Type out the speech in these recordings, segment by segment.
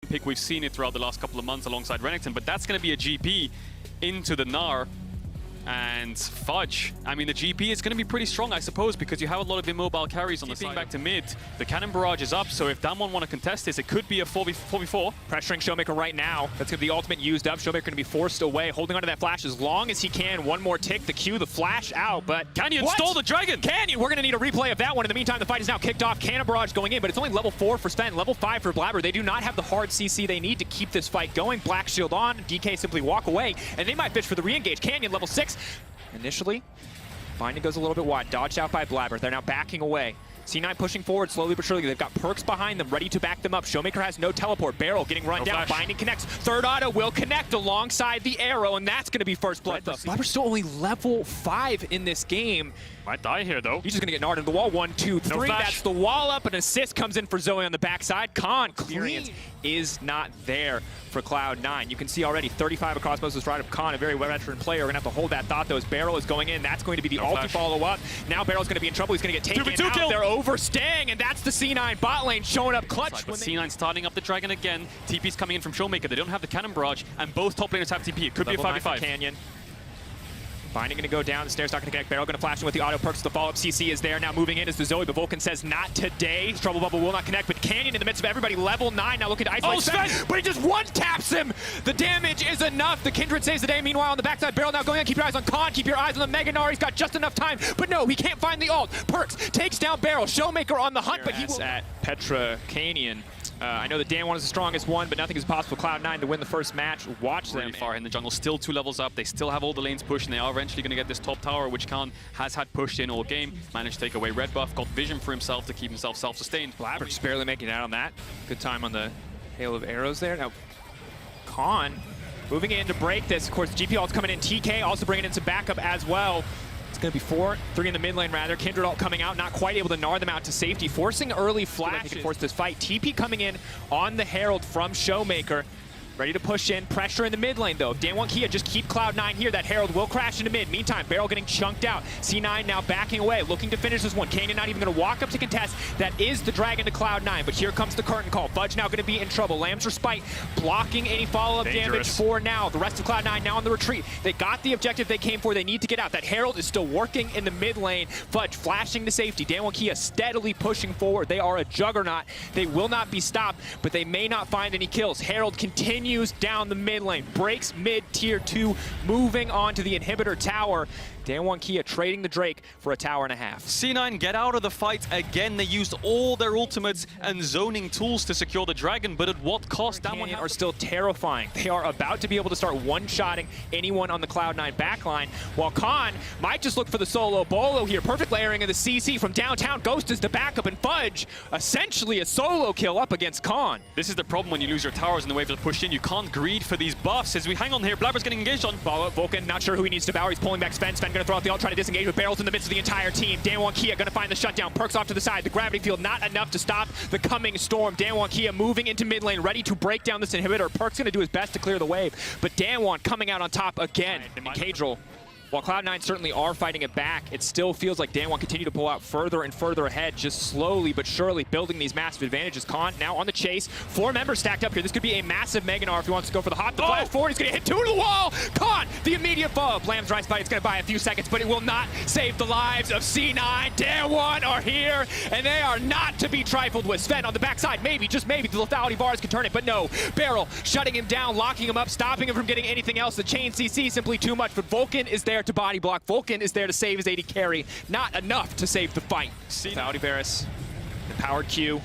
pick. We've seen it throughout the last couple of months alongside Renekton, but that's going to be a GP into the Gnar. And Fudge, I mean, the GP is going to be pretty strong, I suppose, because you have a lot of immobile carries on the side. Back to mid, the cannon barrage is up, so if Damwon want to contest this, it could be a 4v4. Pressuring Showmaker right now. That's going to be the ultimate used up. Showmaker going to be forced away, holding onto that flash as long as he can. One more tick, the Q, the flash out, but Canyon stole the dragon! Canyon, we're going to need a replay of that one. In the meantime, the fight is now kicked off. Cannon barrage going in, but it's only level 4 for Sven, level 5 for Blabber. They do not have the hard CC they need to keep this fight going. Black shield on, DK simply walk away, and they might fish for the re-engage. Canyon, level 6. Initially, Binding goes a little bit wide, dodged out by Blabber. They're now backing away. C9 pushing forward slowly but surely. They've got perks behind them, ready to back them up. Showmaker has no teleport. Barrel getting run down. Flash. Binding connects. Third auto will connect alongside the arrow, and that's going to be first blood. Blabber's still only level 5 in this game. Might die here, though. He's just going to get gnarred into the wall. 1, 2, 3. That's the wall up. An assist comes in for Zoe on the backside. Khan clearance is not there for Cloud9. You can see already 35 across most of this ride of Khan, a very veteran player. We're going to have to hold that thought, though, as Barrel is going in. That's going to be the ulti follow-up. Now Barrel's going to be in trouble. He's going to get taken out. Kill. They're overstaying, and that's the C9 bot lane showing up clutch. But C9 starting up the dragon again. TP's coming in from Showmaker. They don't have the cannon barrage, and both top laners have TP. It could be a 5v5. Canyon. Binding going to go down, the stairs not going to connect. Barrel going to flash in with the auto perks. The follow-up CC is there. Now moving in is the Zoe, but Vulcan says not today. Trouble Bubble will not connect, but Canyon in the midst of everybody, level 9, now looking to isolate Sven, but he just one-taps him! The damage is enough. The Kindred saves the day. Meanwhile, on the backside, Barrel now going in. Keep your eyes on Khan, keep your eyes on the Mega Gnar. He's got just enough time, but no, he can't find the ult. Perks takes down Barrel. Showmaker on the hunt, but he will... At Petra Canyon. I know that Damwon is the strongest one, but nothing is possible for Cloud9 to win the first match. Watch them. Really far in the jungle, still 2 levels up. They still have all the lanes pushed, and they are eventually going to get this top tower, which Khan has had pushed in all game. Managed to take away red buff, got vision for himself to keep himself self-sustained. Blabber just barely making it out on that. Good time on the hail of arrows there. Now, Khan moving in to break this. Of course, GP ult's coming in. TK also bringing in some backup as well. It's going to be 4, 3 in the mid lane rather. Kindred ult coming out, not quite able to gnar them out to safety, forcing early flash. He can force this fight. TP coming in on the Herald from Showmaker. Ready to push in, pressure in the mid lane though. Damwon Kia just keep Cloud9 here. That Herald will crash into mid. Meantime, Barrel getting chunked out. C9 now backing away, looking to finish this one. Canyon not even going to walk up to contest. That is the dragon to Cloud9, but here comes the curtain call. Fudge now going to be in trouble. Lamb's Respite blocking any follow-up damage for now. The rest of Cloud9 now on the retreat. They got the objective they came for. They need to get out. That Herald is still working in the mid lane. Fudge flashing to safety. Damwon Kia steadily pushing forward. They are a juggernaut. They will not be stopped, but they may not find any kills. Herald continues down the mid lane, breaks mid tier 2, moving on to the inhibitor tower. Damwon Kia trading the Drake for a tower and a half. C9 get out of the fight again. They used all their ultimates and zoning tools to secure the dragon, but at what cost? Damwon are still terrifying. They are about to be able to start one-shotting anyone on the Cloud9 backline, while Khan might just look for the solo bolo here. Perfect layering of the CC from downtown. Ghost is the backup, and Fudge essentially a solo kill up against Khan. This is the problem when you lose your towers and the waves are pushed in. You can't greed for these buffs. As we hang on here, Blabber's getting engaged on. Follow-up, Vulcan, not sure who he needs to devour. He's pulling back Sven. Sven going to throw out the ult, try to disengage with Barrels in the midst of the entire team. Damwon Kia going to find the shutdown. Perks off to the side. The gravity field not enough to stop the coming storm. Damwon Kia moving into mid lane, ready to break down this inhibitor. Perks going to do his best to clear the wave, but Damwon coming out on top again. Cadril. While Cloud9 certainly are fighting it back, it still feels like Damwon continue to pull out further and further ahead, just slowly but surely building these massive advantages. Khan now on the chase. 4 members stacked up here. This could be a massive Mega Gnar if he wants to go for the hop. The flash forward, he's going to hit 2 to the wall. Khan, the immediate follow-up. Lamb's Rise Fight, it's going to buy a few seconds, but it will not save the lives of C9. Damwon are here, and they are not to be trifled with. Sven on the backside, maybe, just maybe, the lethality bars can turn it, but no. Barrel shutting him down, locking him up, stopping him from getting anything else. The chain CC simply too much, but Vulcan is there to body block. Vulcan is there to save his AD carry. Not enough to save the fight. Lethality Varus, the powered Q.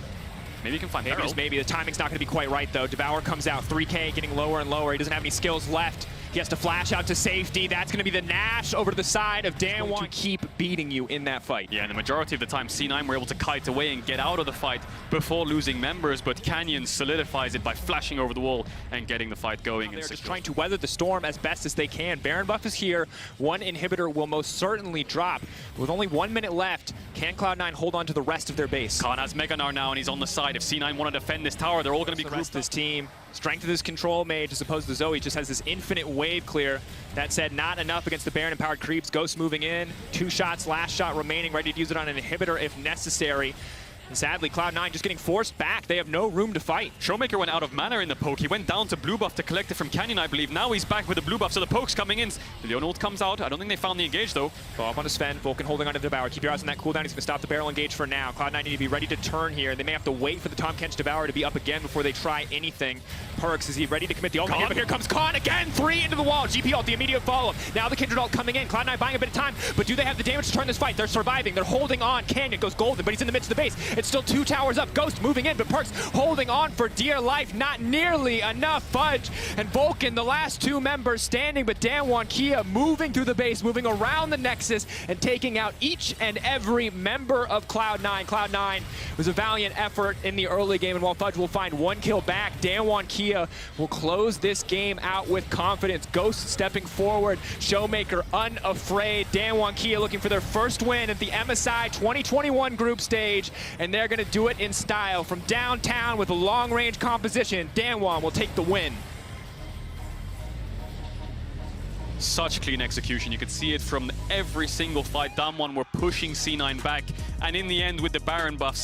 Maybe you can find Barrel. Maybe. The timing's not going to be quite right, though. Devour comes out, 3K, getting lower and lower. He doesn't have any skills left. He has to flash out to safety. That's going to be the Nash over to the side of Damwon to keep beating you in that fight. Yeah, and the majority of the time, C9 were able to kite away and get out of the fight before losing members, but Canyon solidifies it by flashing over the wall and getting the fight going. They're just trying to weather the storm as best as they can. Baron buff is here. 1 inhibitor will most certainly drop. With only 1 minute left, can Cloud9 hold on to the rest of their base? Khan has Mega Gnar now, and he's on the side. If C9 want to defend this tower, they're all going to be grouped. This team. Strength of this control mage as opposed to Zoe just has this infinite wave clear. That said, not enough against the Baron empowered creeps. Ghost moving in. 2 shots, last shot remaining, ready to use it on an inhibitor if necessary. And sadly, Cloud9 just getting forced back. They have no room to fight. Showmaker went out of mana in the poke. He went down to blue buff to collect it from Canyon, I believe. Now he's back with the blue buff, so the poke's coming in. The Leon ult comes out. I don't think they found the engage, though. Go up on his Sven. Vulcan holding onto the Devour. Keep your eyes on that cooldown. He's going to stop the barrel engage for now. Cloud9 need to be ready to turn here. They may have to wait for the Tahm Kench Devour to be up again before they try anything. Perks, is he ready to commit the ultimate here? But here comes Khan again. 3 into the wall. GP ult, the immediate follow-up. Now the Kindred ult coming in. Cloud9 buying a bit of time, but do they have the damage to turn this fight? They're surviving. They're holding on. Canyon goes golden, but he's in the midst of the base. It's still 2 towers up. Ghost moving in, but Perks holding on for dear life. Not nearly enough. Fudge and Vulcan, the last 2 members standing, but Damwon, Kia moving through the base, moving around the Nexus, and taking out each and every member of Cloud9. Cloud9 was a valiant effort in the early game, and while Fudge will find 1 kill back, Damwon, Kia will close this game out with confidence. Ghost stepping forward, Showmaker unafraid. Damwon, Kia looking for their first win at the MSI 2021 group stage, and they're going to do it in style. From downtown with a long-range composition, Damwon will take the win. Such clean execution. You could see it from every single fight. Damwon were pushing C9 back, and in the end, with the Baron buff,